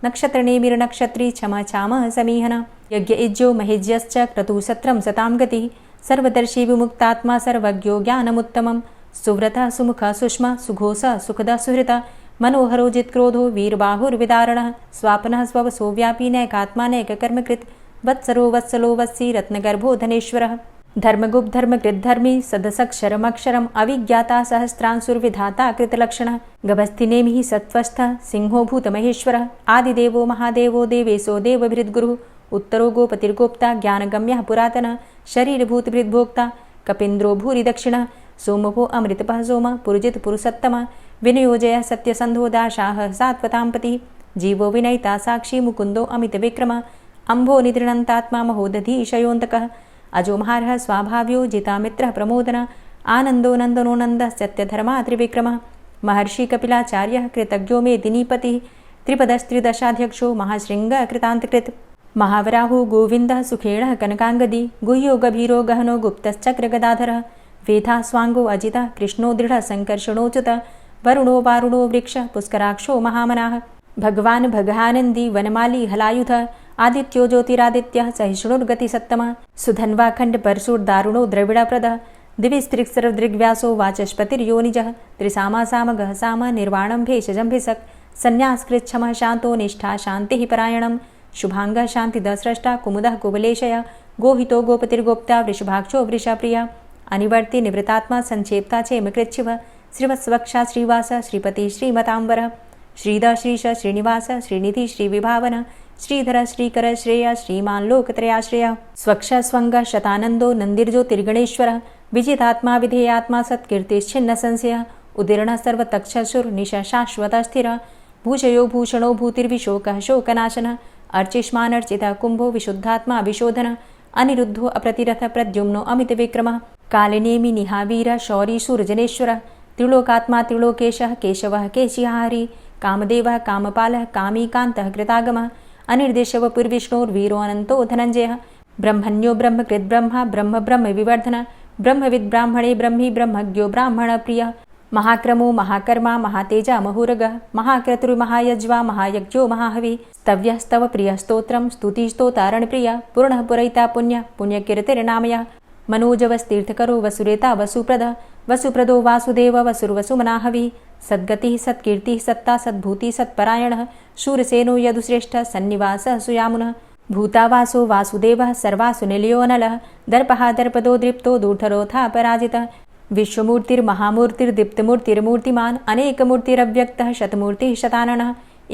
नक्षत्रनेमिर्नक्षत्री क्षमा क्षामः समीहन यज्ञ इज्जो महेज्यश्च क्रतुः सत्रं सतां गतिः सर्वदर्शी विमुक्तात्मा सर्वज्ञो ज्ञानमुत्तमं सुव्रतः सुमुखः सुष्मा सुघोषः सुखदः सुहृतः मनोहरो जित्क्रोधो वीरबाहुर्विदारणः स्वापनः स्ववसो व्यापी नैकात्मानैककर्मकृत् वत्सरो वत्सलो वत्सी रत्नगर्भो धनेश्वरः धर्मगुप्त धर्मकृद्धर्मी सदसक्षरमक्षरम् अविज्ञाता सहस्रांसुर्विधाता कृतलक्षणः गभस्तिनेमिः सत्त्वस्थः सिंहो भूतमहेश्वरः आदिदेवो महादेवो देवेशो देवभृद्गुरुः उत्तरो गोपतिर्गोप्ता ज्ञानगम्यः पुरातनः शरीरभूतभृद्भोक्ता कपीन्द्रो भूरि दक्षिणः सोमभो अमृतपः सोमः पुरुजित पुरुषोत्तमः विनियोजयः सत्यसन्धो दाशाः सात्वताम्पतिः जीवो विनयिता साक्षी मुकुन्दो अमितविक्रमः अम्भो निद्रणन्तात्मा महोदधीशयोऽन्तकः अजो महार्हः स्वाभाव्यो जितामित्रः प्रमोदनः आनन्दो नन्दनो नन्दः सत्यधर्मा त्रिविक्रमः महर्षि कपिलाचार्यः कृतज्ञो मेदिनीपतिः त्रिपदस्त्रिदशाध्यक्षो महाशृङ्गः कृतान्तकृत् महावराहो गोविन्दः सुखेणः कनकाङ्गदी गुह्यो गभीरो गहनो गुप्तश्चक्रगदाधरः वेधा स्वाङ्गो अजितः कृष्णो दृढः सङ्कर्षणोच्युतः वरुणो वारुणो वृक्षः पुष्कराक्षो महामनाः भगवान् भगानन्दी वनमाली हलायुधः आदित्यो ज्योतिरादित्यः सहिष्णुर्गतिसत्तमः सुधन्वाखण्ड परशुर्दारुणो द्रविडप्रदः दिविस्त्रिक्सर्वदृग्व्यासो वाचस्पतिर्योनिजः त्रिसामासामगः साम निर्वाणं भेषजं सन्न्यासकृच्छमः शान्तो निष्ठा शान्तिः परायणं शुभाङ्गः शान्तिदस्रष्टा कुमुदः कुवलेशय गोहितो गोपतिर्गोप्ता वृषभाक्षो वृषप्रियः अनिवर्ति निवृतात्मा संक्षेप्ता चेमकृच्छिव श्रीवत्सवक्षा श्रीवास श्रीपति श्रीमताम्बरः श्रीद श्रीश श्रीनिवास श्रीनिधि श्रीविभावन श्रीधर श्रीकर श्रेय श्रीमान् लोकत्रयाश्रयः स्वक्ष स्वङ्ग शतानन्दो नन्दिर्ज्योतिर्गणेश्वरः विजितात्मा विधेयात्मा सत्कीर्तिश्छिन्न संशयः उदीर्णः सर्वतक्षसुर्निश शाश्वतस्थिरः भूषयो भूषणो भूतिर्विशोकः शोकनाशनः अर्चिष्मानर्चितः कुम्भो विशुद्धात्मा विशोधनः अनिरुद्धो अप्रतिरथ प्रद्युम्नो अमितविक्रमः कालिनेमि निहावीरः शौरी शूरजनेश्वरः त्रिलोकात्मा त्रिलोकेशः केशवः केशिहारी कामदेवः कामपालः कामीकान्तः कृतागमः अनिर्देशवपुर्विष्णोर्वीरो अनन्तो धनञ्जयः ब्रह्मण्यो ब्रह्मकृद्ब्रह्मा ब्रह्म ब्रह्म विवर्धन ब्रह्मविद् ब्राह्मणे ब्रह्मी ब्रह्मज्ञो ब्राह्मणप्रियः महाक्रमो महाकर्मा महातेजा महोरगः महाक्रतुर्महायज्वा महायज्ञो महाहवि स्तव्यः स्तव प्रियः स्तोत्रं स्तुतिस्तोतारणप्रियः पूर्णः पुरैता पुण्यः पुण्यकीर्तिर्नामयः मनोजवस्तीर्थकरो वसुरेता वसुप्रदः वसुप्रदो वासुदेव वसुर्वसुमनाहवि सद्गतिः सत्कीर्तिः सत्ता सद्भूतिः सत्परायणः शूरसेनो यदुश्रेष्ठः सन्निवासः सुयामुनः भूतावासो वासुदेवः सर्वासु निलयोऽनलः दर्पः दर्पदो दृप्तो दूर्धरोथा पराजितः विश्वमूर्तिर्महामूर्तिर्दीप्तमूर्तिर्मूर्तिमान् अनेकमूर्तिरव्यक्तः शतमूर्तिः शताननः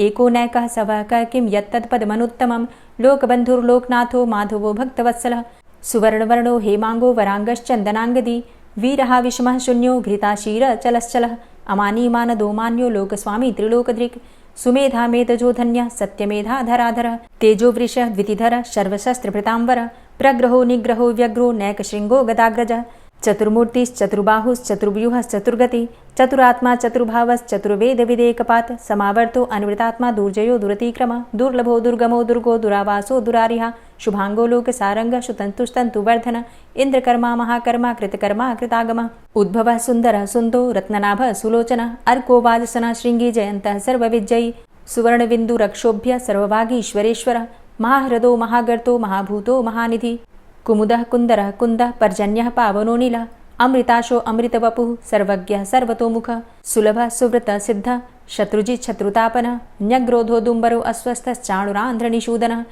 एको नैकः सवकः किं यत्तत्पदमनुत्तमं लोकबन्धुर्लोकनाथो माधवो भक्तवत्सलः सुवर्णवर्णो हेमाङ्गो वराङ्गश्चन्दनाङ्गदी वीरः विषमः शून्यो घृताशीरचलश्चलः अमानीमानदोमान्यो लोकस्वामी त्रिलोकधृक् सुमेधा मेधजो धन्यः सत्यमेधाधराधरः तेजोवृषः द्वितिधरः सर्वशस्त्रभृताम्बरः प्रग्रहो निग्रहो व्यग्रो नैकशृङ्गो गदाग्रजः चतुर्मूर्तिश्चतुर्बाहुश्चतुर्व्यूहश्चतुर्गति चतुरात्मा चतुर्भावश्चतुर्वेदविदेकपात् समावर्तो अन्वृतात्मा दुर्जयो दुरतिक्रमः दुर्लभो दुर्गमो दुर्गो दुरावासो दुरारिहा शुभाङ्गो लोकसारङ्गः सुतन्तुस्तन्तुवर्धन इन्द्रकर्मा महाकर्मा कृतकर्मा कृतागमः उद्भवः सुन्दरः सुन्दो रत्ननाभः सुलोचनः अर्को वाजसनः शृङ्गी जयन्तः सर्वविजयी सुवर्णबिन्दुरक्षोभ्य सर्वभागीश्वरेश्वरः महाह्रदो महागर्तो महाभूतो महानिधि कुमुदः कुन्दरः कुन्दः पर्जन्यः पावनो नीलः अमृताशो अमृतवपुः सर्वज्ञः सर्वतोमुखः सुलभः सुव्रतः सिद्धः शत्रुजित् शत्रुतापनः न्यग्रोधो दुम्बरो अस्वस्थश्चाणुरान्ध्रनिषूदनः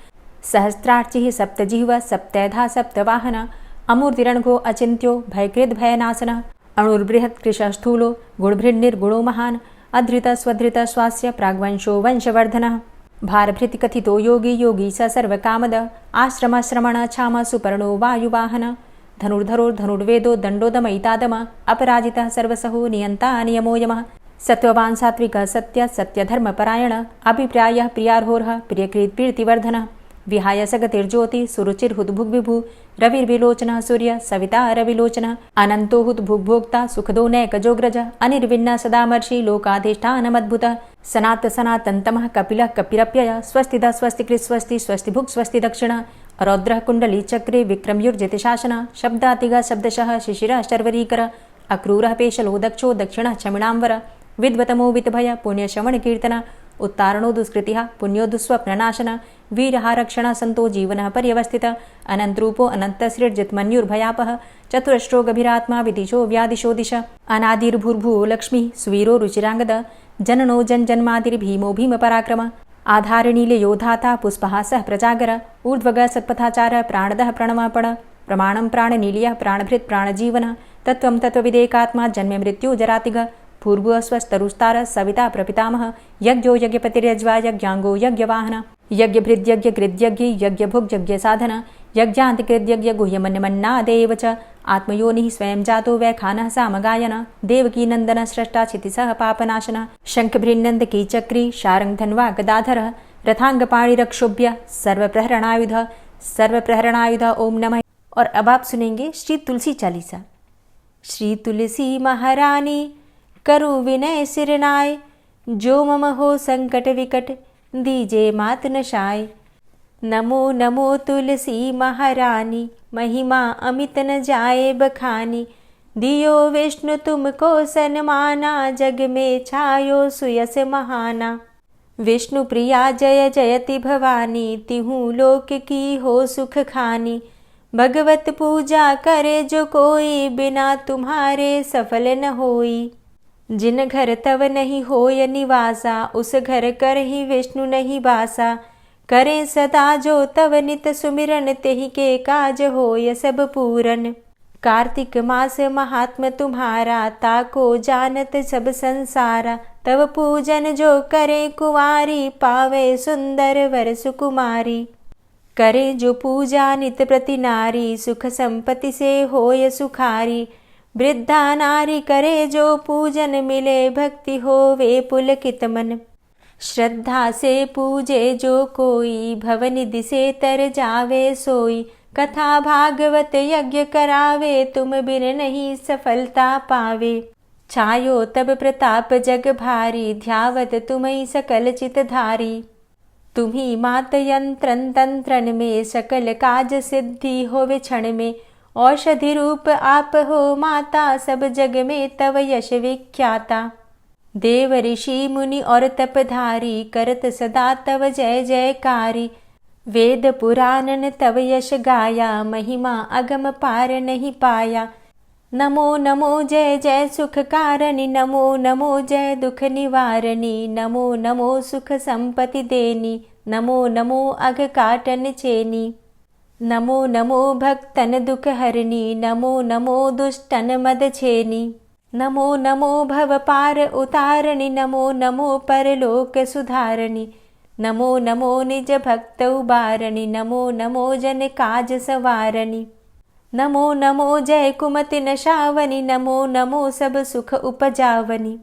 सहस्रार्चिः सप्तजिह्वः सप्तैधा सप्तवाहनः अमूर्तिरणघो अचिन्त्यो भयकृद्भयनाशनः अणुर्बृहत्कृशः स्थूलो गुणभृन्निर्गुणो महान् अधृतः स्वधृतः स्वास्य प्राग्वंशो वंशवर्धनः भारभृतिकथितो योगी योगी स सर्वकामदः आश्रमश्रमणः क्षामः सुपर्णो वायुवाहनः धनुर्धरोर्धनुर्वेदो दण्डोदमयितादमः अपराजितः सर्वसहो नियन्ता नियमो यमः सत्त्ववान् सात्विकः सत्यः सत्यधर्मपरायणः अभिप्रायः प्रियार्होरः प्रियकृत् प्रीतिवर्धनः विहाय सगतिर्ज्योति सुरुचिर्हुद्भुग्विभु रविर्विलोचनः सूर्य सविता रविलोचनः अनंतो हुद्भुग्भोक्ता सुखदो नैकजोग्रज अनिर्विण्ण सदामर्षि लोकाधिष्ठानमद्भुतः सनात सनातन्तमः कपिलः कपिरप्यय स्वस्तिदा स्वस्तिकृत् स्वस्ति स्वस्तिभुक् स्वस्ति दक्षिणः रौद्रः कुण्डली चक्रे विक्रमयुर्जितशासनः शब्दातिगा शब्दशः शिशिरः शर्वरीकर अक्रूरः पेशलो दक्षो दक्षिणः क्षमिणाम्बर विद्वतमो वितभय पुण्यश्रवणकीर्तन उत्तारणो दुष्कृतिः पुण्यो दुःस्वप्ननाशन वीरहारक्षण संतो जीवनः पर्यवस्थितः अनन्तरूपो अनन्तसृर्जितमन्युर्भयापः चतुरश्रो गभीरात्मा विदिशो व्यादिशो दिश अनादिर्भूर्भुवो लक्ष्मीः सुवीरो रुचिराङ्गद जननो जन्मादिर्भीमो भीमपराक्रम आधारनीलयो धाता पुष्पहासः प्रजागर ऊर्ध्वगः सत्पथाचारः प्राणदः प्रणमापण प्रमाणं प्राणनीलयः प्राणभृत् प्राणजीवनः तत्त्वं तत्त्वविदेकात्मा जन्म मृत्यु जरातिग पूर्वस्वस्तरुस्तार सविता प्रपितामह यज्ञो यज्ञपतिर्यज्वा यज्ञांगो यज्ञवाहन यज्ञभृद्यज्ञ यज्ञभुग्यज्ञसाधन यज्ञान्तिकृद्यज्ञ गुह्यमन्यमन्नादेव च आत्मयोनिः स्वयं जातो वैखानः सामगायन देवकीनन्दन स्रष्टा क्षितिसः पापनाशन शङ्खभृन्नन्दकी चक्री शारङ्गधन्वा गदाधरः रथांगपाणिरक्षोभ्य सर्वप्रहरणायुध ओम नमः। और अब आप सुनेंगे श्री तुलसी चालीसा। श्री तुलसी महारानी करु विनय सिरनाय, जो मम हो संकट विकट दीजे मात नशाय। नमो नमो तुलसी महारानी, महिमा अमित न जाए बखानी। दियो विष्णु तुमको सन्माना, जग में छायो सुयस महाना। विष्णु प्रिया जय जयति भवानी, तिहु लोक की हो सुख खानी। भगवत पूजा करे जो कोई, बिना तुम्हारे सफल न होई। जिन घर तव नहीं होय निवासा, उस घर कर ही विष्णु नहीं बासा। करे सदा जो तव नित सुमिरन, तेहि के काज होय सब पूरन। कार्तिक मास महात्म तुम्हारा, ताको जानत सब संसारा। तव पूजन जो करे कुंवारी, पावे सुंदर वर सुकुमारी। करे जो पूजा नित प्रति नारी, सुख संपत्ति से होय सुखारी। वृद्धा नारी करे जो पूजन, मिले भक्ति होवे पुलकित मन। श्रद्धा से पूजे जो कोई, भवनिधि से तर जावे सोई। कथा भागवत यज्ञ करावे, तुम बिन नहीं सफलता पावे। छायो तब प्रताप जग भारी, ध्यावत तुम्हि सकल चित धारी। तुम्ही मात यंत्रन तंत्रन में, सकल काज सिद्धि होवे क्षण में। औषधि रूप आप हो माता, सब जग में तव यश विख्याता। देव ऋषि मुनि और तपधारी, करत सदा तव जय जयकारी। वेद पुराणन तव यश गाया, महिमा अगम पार नहीं पाया। नमो नमो जय जय सुख कारणी, नमो नमो जय दुख निवारणी। नमो नमो सुख संपत्ति देनी, नमो नमो अघ काटन चेनी। नमो नमो भक्तन दुख हरणी, नमो नमो दुष्टन मद छेनी। नमो नमो भव पार उतारणी, नमो नमो परलोक सुधारणी। नमो नमो निज भक्त उबारणी, नमो नमो जन काज सवारणी। नमो नमो जय कुमति नशावनी, नमो नमो सब सुख उपजावनी।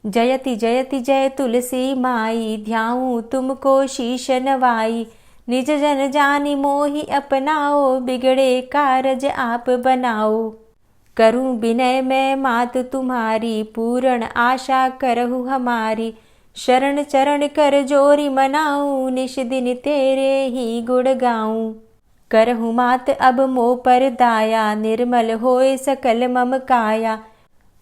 जयति जयति जय तुलसी माई, ध्याऊं तुमको शीश नवाई। निज जन जानी मोहि अपनाओ, बिगड़े कारज आप बनाओ। करूं विनय मैं मात तुम्हारी, पूर्ण आशा करहु हमारी। शरण चरण कर जोरी मनाऊं, निश दिन तेरे ही गुण गाऊं। करहु मात अब मोह पर दाया, निर्मल होए सकल मम काया।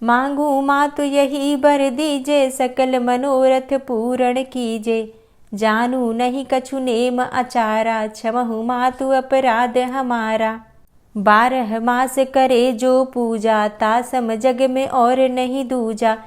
मांगू मातु यही बर दीजे, सकल मनोरथ पूर्ण कीजे। जानू नहीं कछु नेम आचारा, क्षमहु मातु अपराध हमारा। 12 मास करे जो पूजा, तासम जग में और नहीं दूजा।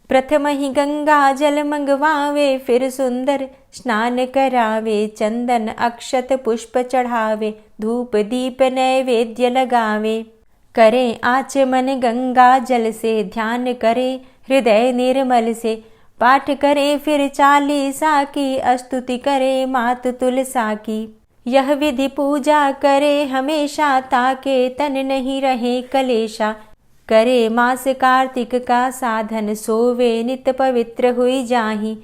प्रथम ही गंगा जल मंगवावे, फिर सुंदर स्नान करावे। चंदन अक्षत पुष्प चढ़ावे, धूप दीप नैवेद्य लगावे। करे आचमन गंगा जल से, ध्यान करे हृदय निर्मल से। पाठ करे फिर चालीसा की, स्तुति करे मात तुलसा की। यह विधि पूजा करे हमेशा, ताके तन नहीं रहे कलेशा। करे मास कार्तिक का साधन, सोवे नित पवित्र हुई जाहि।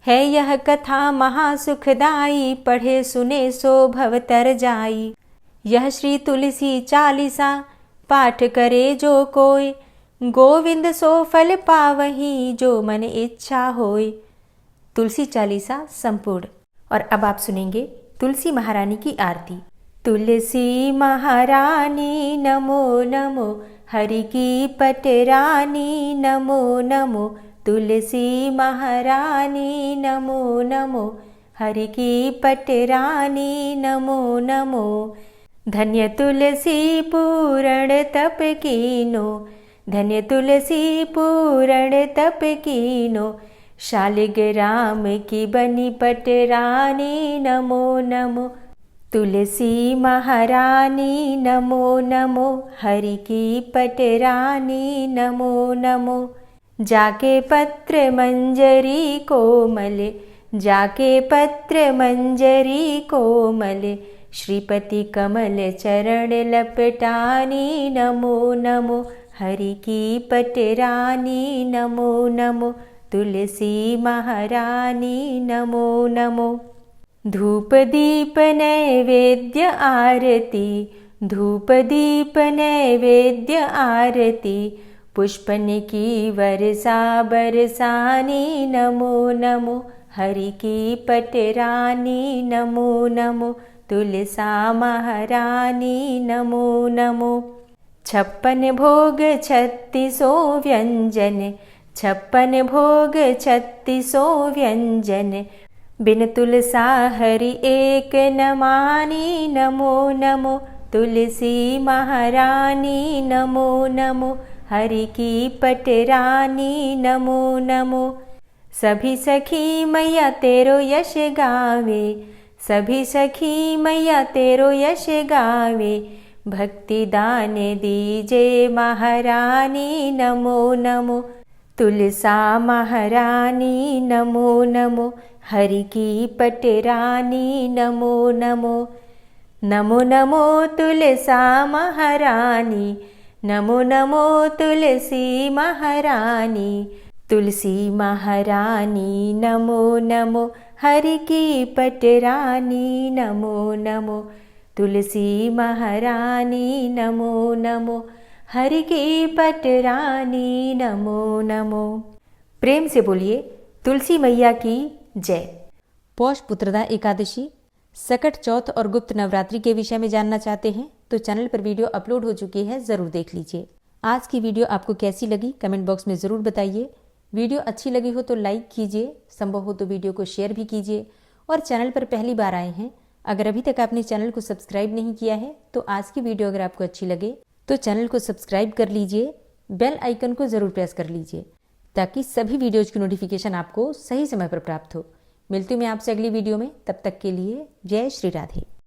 है यह कथा महासुखदाई, पढ़े सुने सो भव तर जाई। यह श्री तुलसी चालीसा, पाठ करे जो कोय, गोविंद सो फल पावही, जो मन इच्छा होय। तुलसी चालीसा संपूर्ण। और अब आप सुनेंगे तुलसी महारानी की आरती। तुलसी महारानी नमो नमो, हरि की पटरानी नमो नमो। तुलसी महारानी नमो नमो, हरि की पटरानी नमो नमो। धन्य तुलसी पूर्ण तप कीनो, धन्य तुलसी पूर्ण तप कीनो। शालिग्राम की बनी पटरानी नमो नमो। तुलसी महारानी नमो नमो, हरि की पटरानी नमो नमो। जाके पत्र मंजरी कोमल, जाके पत्र मंजरी कोमल। श्रीपति कमल चरण लपटानी नमो नमो, हरि की पटरानी नमो नमो। तुलसी महारानी नमो नमो। धूप दीप नैवेद्य आरती, धूप दीप नैवेद्य आरती। पुष्पन की वर्षा बरसानी नमो नमो, हरि की पटरानी नमो नमो। तुलसा महारानी नमो नमो। 56 भोग 36 व्यंजन, 56 भोग 36 व्यंजन। बिन तुलसा हरि एक न मानी नमो नमो। तुलसी महारानी नमो नमो, हरि की पटरानी नमो नमो। सभी सखी मैया तेरो यश गावे, सभी सखी मैया तेरो यश गावे। भक्ति दान दीजे महारानी नमो नमो। तुलसा महारानी नमो नमो, हरि की पटरानी नमो नमो। नमो नमो तुलसा महारानी, नमो नमो तुलसी महारानी। तुलसी महारानी नमो नमो, हरि की पटरानी नमो नमो। तुलसी महारानी नमो नमो, हरि की पटरानी नमो नमो। प्रेम से बोलिए तुलसी मैया की जय। पौष पुत्रदा एकादशी, सकट चौथ और गुप्त नवरात्रि के विषय में जानना चाहते हैं तो चैनल पर वीडियो अपलोड हो चुकी है, ज़रूर देख लीजिए। आज की वीडियो आपको कैसी लगी कमेंट बॉक्स में ज़रूर बताइए। वीडियो अच्छी लगी हो तो लाइक कीजिए, संभव हो तो वीडियो को शेयर भी कीजिए। और चैनल पर पहली बार आए हैं, अगर अभी तक आपने चैनल को सब्सक्राइब नहीं किया है तो आज की वीडियो अगर आपको अच्छी लगे तो चैनल को सब्सक्राइब कर लीजिए, बेल आइकन को ज़रूर प्रेस कर लीजिए ताकि सभी वीडियोज़ की नोटिफिकेशन आपको सही समय पर प्राप्त हो। मिलती हूँ मैं आपसे अगली वीडियो में, तब तक के लिए जय श्री राधे।